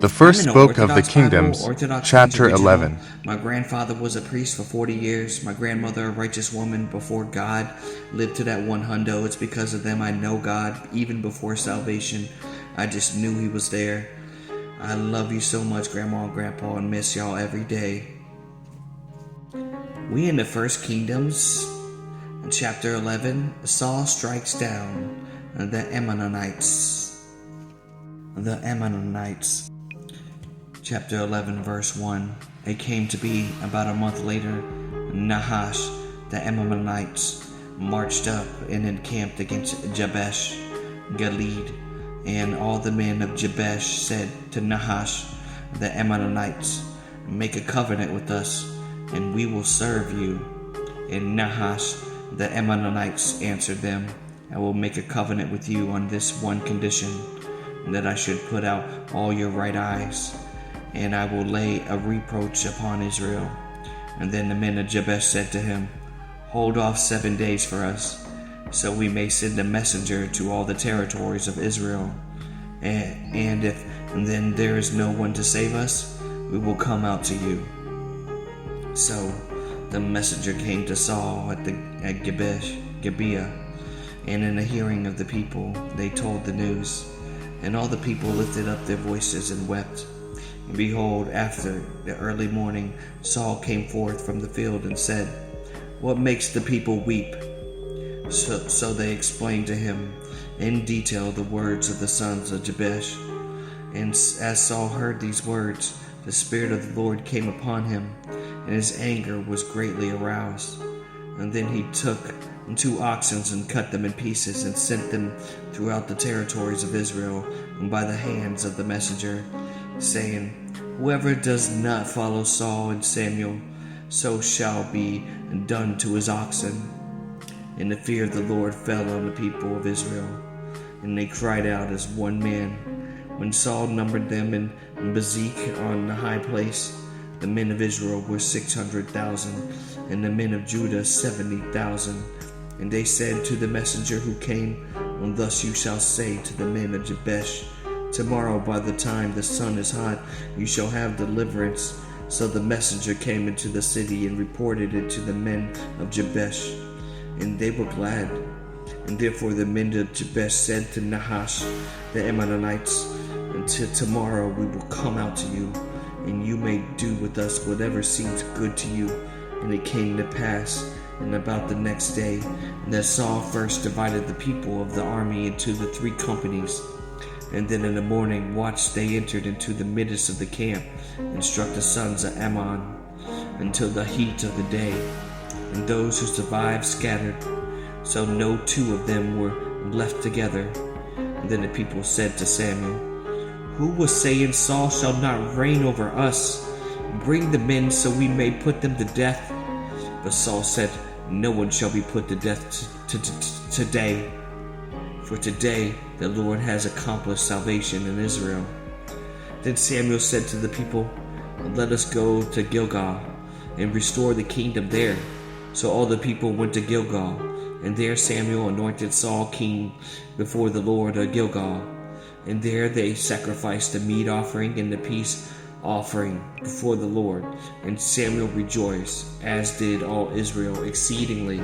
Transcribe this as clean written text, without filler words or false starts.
The first I'm an book of the Orthodox Bible, Kingdoms, Orthodox chapter Original. 11. My grandfather was a priest for 40 years. My grandmother, a righteous woman before God, lived to that one hundo. It's because of them I know God. Even before salvation, I just knew He was there. I love you so much, Grandma and Grandpa, and miss y'all every day. We in the First Kingdoms, chapter 11. Saul strikes down the Ammonites. The Ammonites. Chapter 11, verse 1. It came to be about a month later, Nahash, the Ammonites, marched up and encamped against Jabesh Gilead. And all the men of Jabesh said to Nahash, the Ammonites, make a covenant with us, and we will serve you. And Nahash, the Ammonites, answered them, I will make a covenant with you on this one condition, that I should put out all your right eyes, and I will lay a reproach upon Israel. And then the men of Jabesh said to him, hold off 7 days for us, so we may send a messenger to all the territories of Israel. And if then there is no one to save us, we will come out to you. So the messenger came to Saul at Gibeah, and in the hearing of the people they told the news. And all the people lifted up their voices and wept. And behold, after the early morning, Saul came forth from the field and said, what makes the people weep? So they explained to him in detail the words of the sons of Jabesh. And as Saul heard these words, the Spirit of the Lord came upon him, and his anger was greatly aroused. And then he took 2 oxen and cut them in pieces and sent them throughout the territories of Israel by the hands of the messenger, saying, whoever does not follow Saul and Samuel, so shall be done to his oxen. And the fear of the Lord fell on the people of Israel, and they cried out as one man. When Saul numbered them in Bezek on the high place, the men of Israel were 600,000, and the men of Judah 70,000. And they said to the messenger who came, and thus you shall say to the men of Jabesh, tomorrow by the time the sun is hot, you shall have deliverance. So the messenger came into the city and reported it to the men of Jabesh, and they were glad. And therefore the men of Jabesh said to Nahash, the Ammonites, until tomorrow we will come out to you, and you may do with us whatever seems good to you. And it came to pass, and about the next day, that Saul first divided the people of the army into the 3 companies. And then in the morning watch they entered into the midst of the camp, and struck the sons of Ammon until the heat of the day. And those who survived scattered, so no 2 of them were left together. And then the people said to Samuel, who was saying Saul shall not reign over us? Bring the men so we may put them to death. But Saul said, no one shall be put to death today, for today the Lord has accomplished salvation in Israel. Then Samuel said to the people, let us go to Gilgal and restore the kingdom there. So all the people went to Gilgal, and there Samuel anointed Saul king before the Lord at Gilgal. And there they sacrificed the meat offering and the peace offering before the Lord. And Samuel rejoiced, as did all Israel exceedingly.